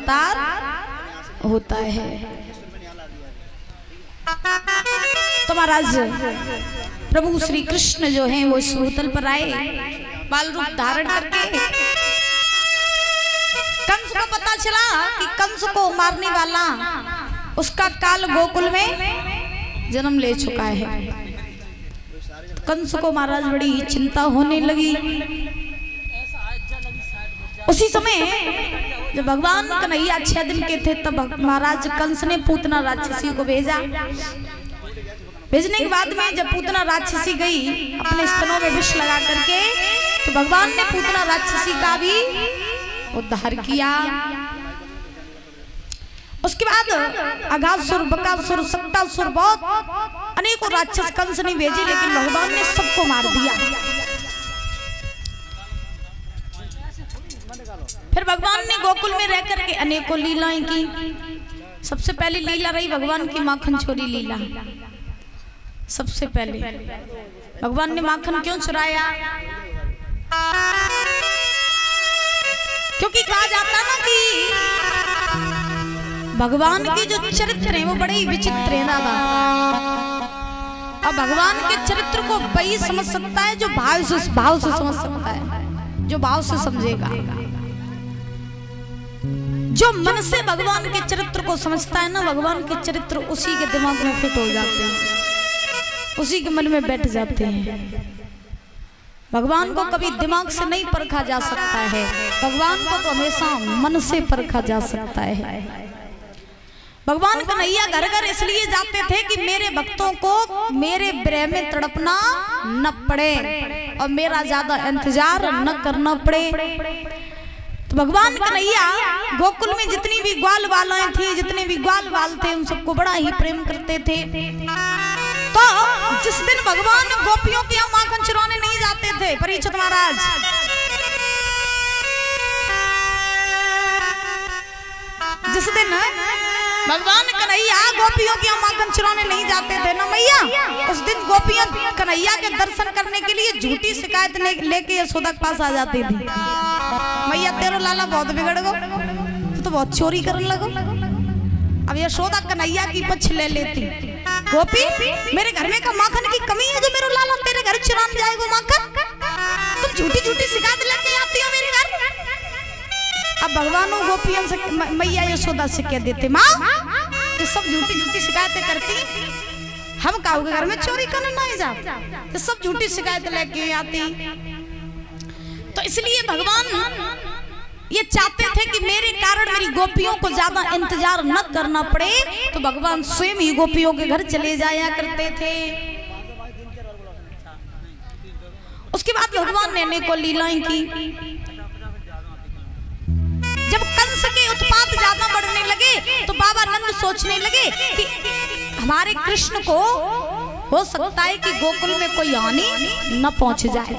अवतार होता है। तो महाराज प्रभु श्री कृष्ण जो हैं वो इस भूतल पर आए बाल रूप धारण करके। कंस को पता चला कि कंस को मारने वाला उसका काल गोकुल में जन्म ले चुका है। कंस को महाराज बड़ी चिंता होने लगी। उसी समय जब भगवान कन्हैया 6 दिन के थे तब महाराज कंस ने पूतना राक्षसी को भेजा। भेजने के बाद में जब पूतना राक्षसी गई अपने स्तनों में विष लगा करके, तो भगवान ने पूतना राक्षसी का भी उद्धार किया। उसके बाद अघासुर, बकासुर, सक्टासुर, बहुत अनेकों राक्षस कंस ने भेजे, लेकिन भगवान ने सबको मार दिया। फिर भगवान ने गोकुल में रह करके अनेकों लीलाएं की। सबसे पहली लीला रही भगवान की माखन चोरी लीला। सबसे पहले भगवान ने माखन क्यों चुराया? क्योंकि कहा जाता ना कि भगवान के जो चरित्र हैं वो बड़े ही विचित्र हैं दादा। और भगवान के चरित्र को वही समझ सकता है जो भाव से समझ सकता है, जो भाव से समझेगा। जो मन से भगवान के चरित्र को समझता है ना, भगवान के चरित्र उसी के दिमाग में फिट हो जाते हैं, उसी के मन में बैठ जाते हैं। भगवान को कभी दिमाग से नहीं परखा जा सकता है, भगवान को तो हमेशा मन से परखा जा सकता है। भगवान कन्हैया घर घर इसलिए जाते थे कि मेरे भक्तों को मेरे विरह में तड़पना न पड़े और मेरा ज्यादा इंतजार न करना पड़े। तो भगवान कन्हैया गोकुल में जितनी भी ग्वाल बालाएं थी, जितने भी ग्वाल बाल थे, उन सबको बड़ा ही प्रेम करते थे। तो जिस दिन भगवान गोपियों के यहाँ माखन चुराने नहीं जाते थे, परीक्षित महाराज, जिस दिन भगवान कन्हैया गोपियों के यहाँ माखन चुराने नहीं जाते थे ना मैया, उस दिन गोपियां कन्हैया के दर्शन करने के लिए झूठी शिकायत लेके यशोदा के पास आ जाती थी। मैया तेरो लाला बहुत बिगड़ गो, तो बहुत चोरी करने लगो। अब यशोदा कन्हैया की पक्ष ले लेती, गोपी मेरे घर में का माखन की कमी है जो मेरा लाला तेरे घर चुराने जाएगा माखन, तुम झूठी झूठी शिकायत लेके आती हो मेरे घर। अब भगवानों गोपियों से मैया यशोदा से कह देते, माँ जो सब झूठी झूठी शिकायतें करती, हम काऊ के घर में चोरी करने नहीं जाते, तो सब झूठी शिकायत लेके आती। तो इसलिए भगवान ये चाहते थे कि मेरे कारण मेरी गोपियों को ज्यादा इंतजार न करना पड़े, तो भगवान स्वयं ही गोपियों के घर चले जाया करते थे। उसके बाद भगवान ने अनेकों लीलाएं की। जब कंस के उत्पात ज्यादा बढ़ने लगे तो बाबा नंद सोचने लगे कि हमारे कृष्ण को हो सकता है कि गोकुल में कोई हानि न पहुंच जाए,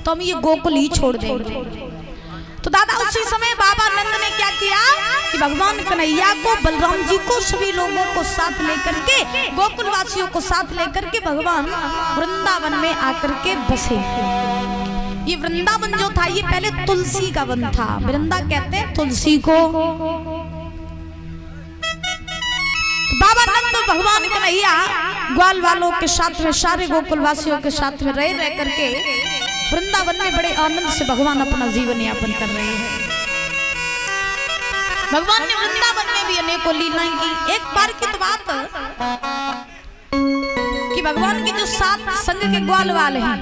तो हम ये गोकुल ही छोड़ देंगे। तो दादा उसी समय बाबा नंद ने क्या किया कि भगवान कन्हैया को, बलराम जी को, सभी लोगों को साथ लेकर के, गोकुल वासियों को साथ लेकर के भगवान वृंदावन में आकर के बसे। ये वृंदावन जो था ये पहले तुलसी का वन था, वृंदा कहते हैं तुलसी को। तो बाबा नंद भगवान कन्हैया ग्वाल वालों के साथ में, सारे गोकुल वासियों के साथ में रह करके वृंदावन में बड़े आनंद से भगवान अपना जीवन यापन कर रहे हैं। भगवान ने वृंदावन में भी अनेकों लीलाएं की। एक बार की तो बात कि भगवान के जो 7 संग के ग्वाल वाल हैं,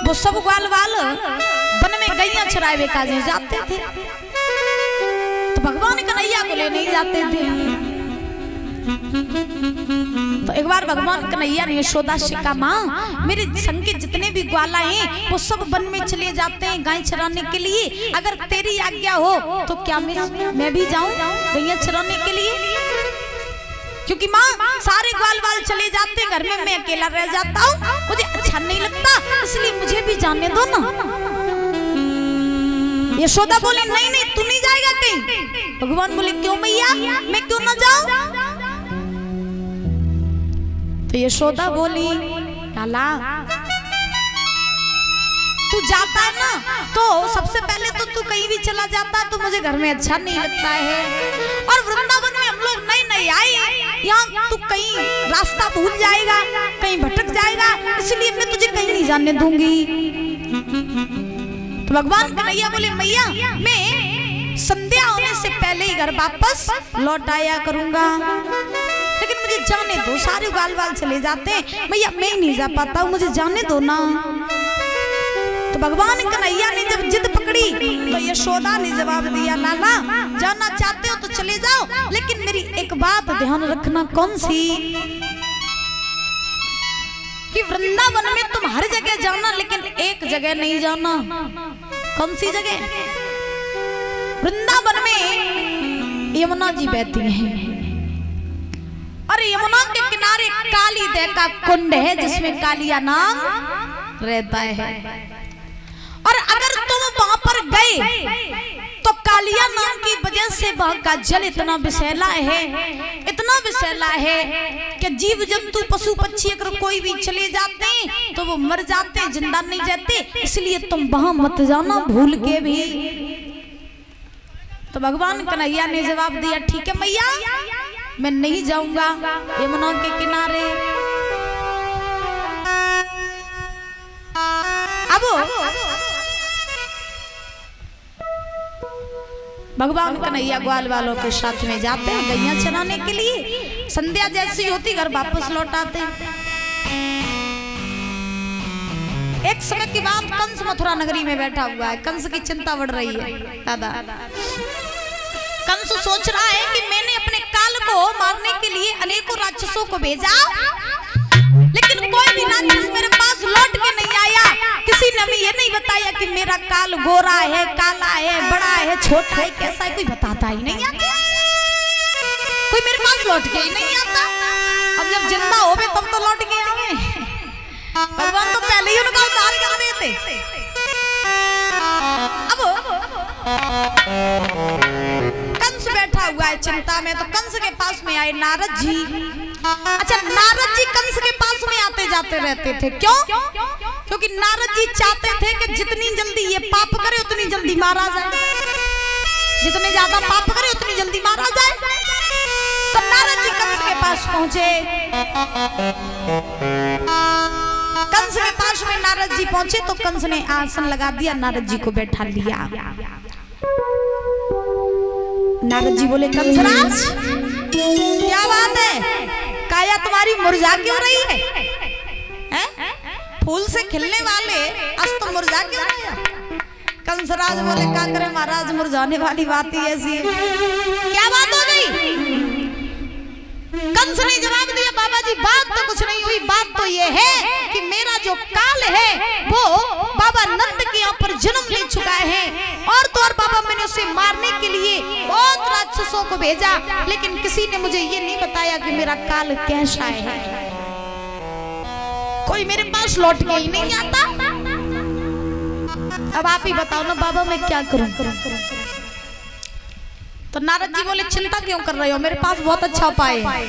वो सब ग्वाल वाल वन में गैया चराए काजे जाते थे, तो भगवान कन्हैया को ले नहीं जाते थे। तो एक बार भगवान कन्हैया ने यशोदा से कहा, माँ मेरे संग के जितने भी ग्वाला हैं वो सब वन में चले जाते हैं गाय चराने के लिए, अगर तेरी आज्ञा हो तो क्या मैं भी जाऊं गैया चराने के लिए? क्योंकि माँ सारे ग्वाल वाल चले जाते हैं, घर में मैं अकेला रह जाता हूँ, मुझे अच्छा नहीं लगता, इसलिए मुझे भी जाने दो ना। यशोदा बोले नहीं नहीं तू नहीं जाएगा कहीं। भगवान बोले क्यों मैया, मैं क्यों ना जाऊं? तो यशोदा बोली लाला तू जाता है ना तो सबसे पहले तो तू कहीं भी चला जाता है तो मुझे घर में अच्छा नहीं लगता है, और वृंदावन में हम लोग नए नए आए, यहाँ तू कहीं रास्ता भूल जाएगा, कहीं भटक जाएगा, इसलिए मैं तुझे कहीं नहीं जाने दूंगी। तो भगवान कन्हैया बोले मैया मैं संध्या होने से पहले ही घर वापस लौट आया करूंगा, लेकिन मुझे जाने दो, सारे गाल वाल चले जाते हैं मैया, मैं ही नहीं जा पाता, मुझे जाने दो ना। तो भगवान कन्हैया ने जब जिद पकड़ी तो यशोदा ने जवाब दिया लाला जाना चाहते हो तो चले जाओ, लेकिन मेरी एक बात ध्यान रखना। कौन सी? कि वृंदावन में तुम हर जगह जाना लेकिन एक जगह नहीं जाना। कौन सी जगह? वृंदावन में यमुना जी बहती हैं और यमुना के किनारे काली दह का कुंड है जिसमें कालिया नाग रहता है, और अगर तुम वहां पर गए तो कालिया नाम की वजह से वहां का जल इतना विषैला है, इतना विषैला है कि जीव जंतु पशु पक्षी अगर कोई भी चले जाते हैं तो वो मर जाते हैं, जिंदा नहीं रहते, इसलिए तुम वहां मत जाना भूल के भी। तो भगवान कन्हैया ने जवाब दिया ठीक है मैया मैं नहीं जाऊंगा यमुना के किनारे। अब भगवान कन्हैया ग्वाल वालों के साथ में जाते हैं गैया चराने के लिए, संध्या जैसी होती घर वापस लौट आते हैं। एक समय की बात, कंस मथुरा नगरी में बैठा हुआ है, कंस की चिंता बढ़ रही है। दादा कंस सोच रहा है कि मैंने अपने काल को मारने के लिए अनेकों राक्षसों को भेजा, लेकिन कोई भी राक्षस मेरे पास लौट के नहीं आया। किसी ने हमें ये नहीं बताया कि मेरा काल गोरा है, काला है, बड़ा है, छोटा है, कैसा है, कोई बताता ही नहीं आता, कोई मेरे पास लौट के ही नहीं आता। अब जब जिंदा होवे तब तो लौट के आवे, भगवान तो पहले ही उनका उद्धार कर देते। अब कंस बैठा हुआ है चिंता में, तो कंस के पास में आए नारद जी। अच्छा, नारद जी कंस के पास में आते जाते रहते थे, क्यों? क्योंकि नारद जी चाहते थे कि जितनी जल्दी ये पाप करे उतनी जल्दी मारा जाए, जितने ज्यादा पाप करे उतनी जल्दी मारा जाए। तो नारद जी कंस के पास पहुंचे, कंस के पास में नारद जी पहुंचे तो कंस ने आसन लगा दिया, नारद जी को बैठा लिया। नारद जी बोले कंसराज क्या बात है, काया तुम्हारी मुरझा क्यों रही है? हैं? फूल से खिलने वाले आज तो मुरझा क्यों रहे हैं? कंसराज बोले क्या करे महाराज, मुरझाने वाली बात ही ऐसी है। क्या बात हो गई? कंस ने जवाब दिया बाबा जी बात तो कुछ नहीं हुई, बात तो ये है कि मेरा जो काल है वो बाबा नंद के यहाँ पर जन्म ले चुका है, और तो और बाबा मैंने उसे मारने के लिए बहुत राक्षसों को भेजा, लेकिन किसी ने मुझे ये नहीं बताया कि मेरा काल कैसा है, कोई मेरे पास लौट के ही नहीं आता। अब आप ही बताओ ना बाबा मैं क्या करूं? तो नारद जी बोले चिंता क्यों कर रहे हो, मेरे पास बहुत अच्छा उपाय है।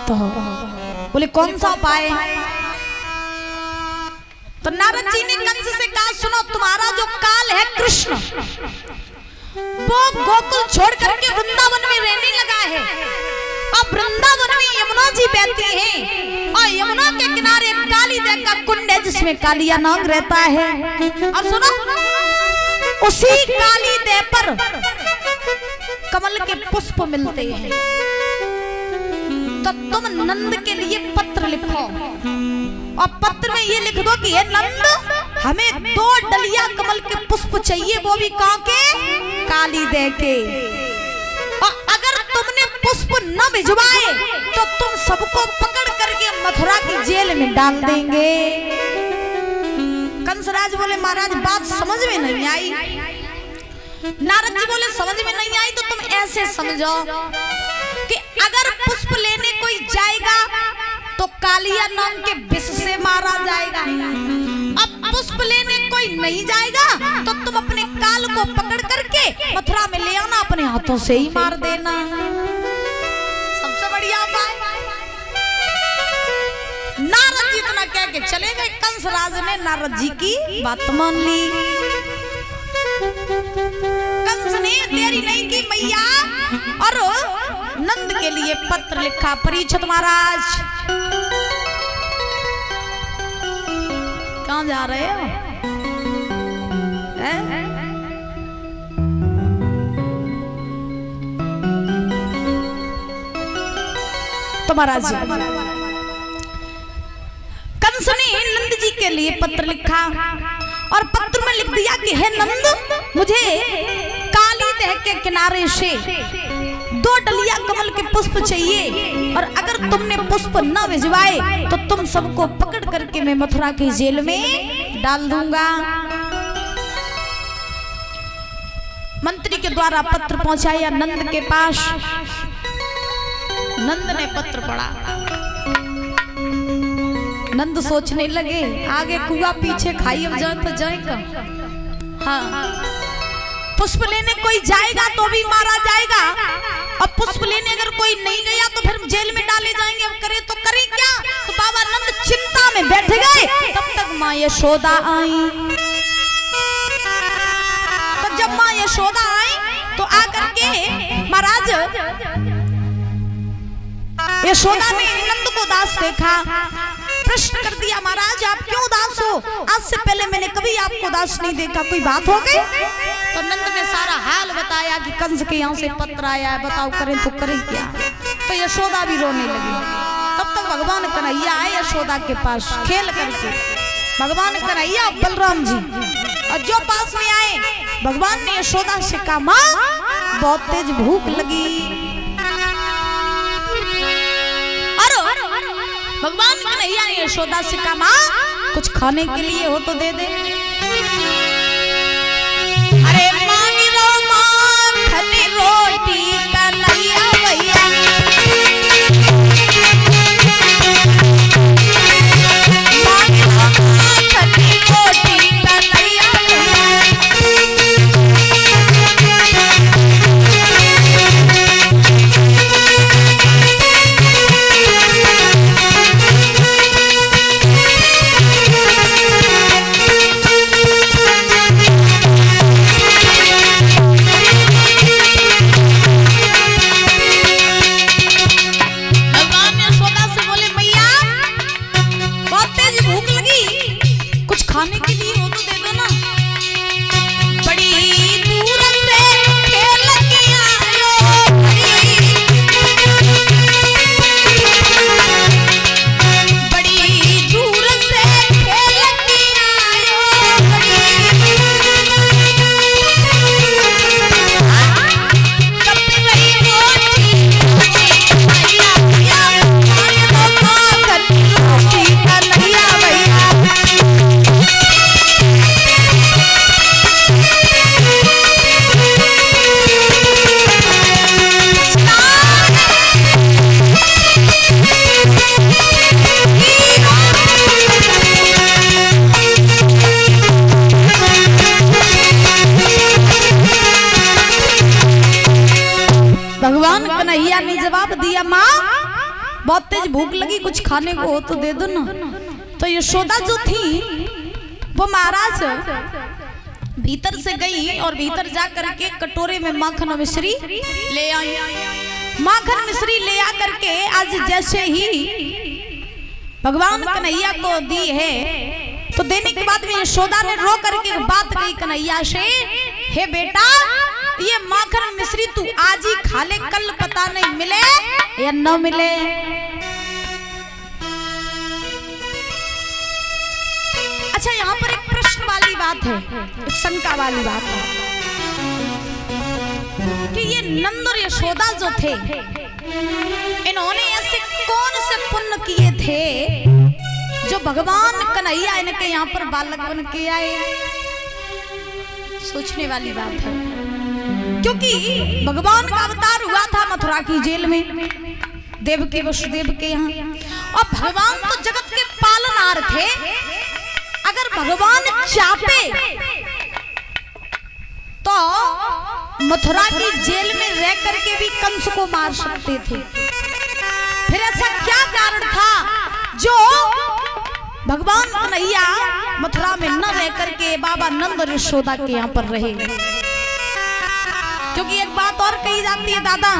तो बोले कौन सा उपाय? तो नारद जी ने कंस से कहा सुनो, तुम्हारा जो काल है कृष्ण वो गोकुल छोड़ करके वृंदावन में रहने लगा है, अब वृंदावन में यमुना जी बहती हैं और यमुना के किनारे काली दह का कुंड है जिसमें कालिया नाग रहता है। अब सुनो, उसी काली दह पर कमल के पुष्प मिलते हैं, तो तुम नंद के लिए पत्र लिखो और पत्र में ये लिख दो कि हे नंद हमें 2 डलिया कमल के पुष्प चाहिए, वो भी कहाँ के? काली दह के। और अगर तुमने पुष्प न भिजवाए तो तुम सबको पकड़ करके मथुरा की जेल में डाल देंगे। कंसराज बोले महाराज बात समझ में नहीं आई। नारद जी बोले समझ में नहीं आई तो तुम ऐसे समझो कि अगर पुष्प लेने कोई जाएगा तो कालिया नाम के विष से मारा जाएगा, अब पुष्प लेने कोई नहीं जाएगा तो तुम अपने काल को पकड़ करके मथुरा में ले आना, अपने हाथों से ही मार देना, सबसे बढ़िया उपाय। नारद जी इतना कह के चले गए। कंस राज ने नारद जी की बात मान ली। कंस ने देरी नहीं की मैया और नंद के लिए पत्र लिखा। परीक्षित महाराज कहाँ जा रहे हो? तो महाराज कंस ने नंद जी के लिए पत्र लिखा और पत्र में लिख दिया कि हे नंद, मुझे काली नहर के किनारे से 2 डलिया कमल के पुष्प चाहिए और अगर तुमने पुष्प न भिजवाए तो तुम सबको पकड़ करके मैं मथुरा की जेल में डाल दूंगा। मंत्री के द्वारा पत्र पहुंचाया नंद के पास। नंद ने पत्र पढ़ा। नंद सोचने लगे आगे कुआ पीछे खाई, अब जाए तो जाए कहाँ? हाँ, पुष्प लेने कोई जाएगा तो भी मारा जाएगा और पुष्प लेने अगर कोई नहीं गया तो फिर जेल में डाले जाएंगे। अब करे तो करें क्या? तो बाबा नंद चिंता में बैठ गए। तब तक माँ यशोदा आई। तो जब माँ यशोदा आई तो आकर के महाराज यशोदा ने नंद को उदास देखा। प्रश्न कर दिया, महाराज आप क्यों उदास हो? आज से पहले मैंने कभी आपको उदास नहीं देखा, कोई बात हो गई? तो नंद ने सारा हाल बताया कि कंस के यहाँ से पत्र आया है, बताओ करें तो करें क्या? तो यशोदा भी रोने लगी। तब तक भगवान कन्हैया आए यशोदा के पास खेल करके। भगवान कन्हैया बलराम जी और जो पास में आए, भगवान ने यशोदा से कहा माँ बहुत तेज भूख लगी। भगवान कन्हैया ने यशोदा से कहा माँ कुछ खाने के लिए हो तो दे दे। अरे मांगी रो माखनी रोटी कन्हैया भैया, मांगी रो माखनी रोटी कन्हैया बहुत तेज भूख लगी, कुछ खाने को हो तो दे दो ना। तो यशोदा जो थी वो महाराज भीतर से गई और भीतर जा करके कटोरे में माखन मिश्री ले आई। माखन मिश्री ले आ करके आज जैसे ही भगवान कन्हैया को दी है तो देने के बाद में यशोदा ने रो करके बात कही कन्हैया से, हे बेटा ये माखन मिश्री तू आज ही खा ले, कल पता नहीं मिले या न मिले। अच्छा यहाँ पर एक प्रश्न वाली बात है, एक शंका वाली बात है कि ये नंद और यशोदा जो थे इन्होंने ऐसे कौन से पुण्य किए थे जो भगवान कन्हैया इनके यहाँ पर बालक बन के आए? सोचने वाली बात है, क्योंकि भगवान का अवतार हुआ था मथुरा की जेल में देवकी वसुदेव के यहाँ, और भगवान तो जगत के पालनहार थे। अगर भगवान चाहते तो मथुरा की जेल में रह करके भी कंस को मार सकते थे। फिर ऐसा क्या कारण था जो भगवान कन्हैया मथुरा में न रह करके बाबा नंद और यशोदा के यहाँ पर रहे। क्योंकि एक बात और कही जाती है दादा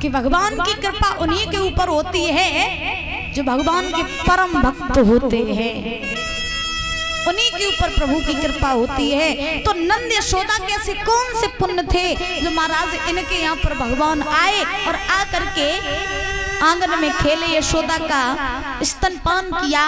कि भगवान की कृपा उन्हीं के ऊपर होती है जो भगवान के परम भक्त होते हैं, उन्हीं के ऊपर प्रभु की कृपा होती है। तो नंद यशोदा के ऐसे कौन से पुण्य थे जो महाराज इनके यहाँ पर भगवान आए और आ करके आंगन में खेले, यशोदा का स्तनपान किया।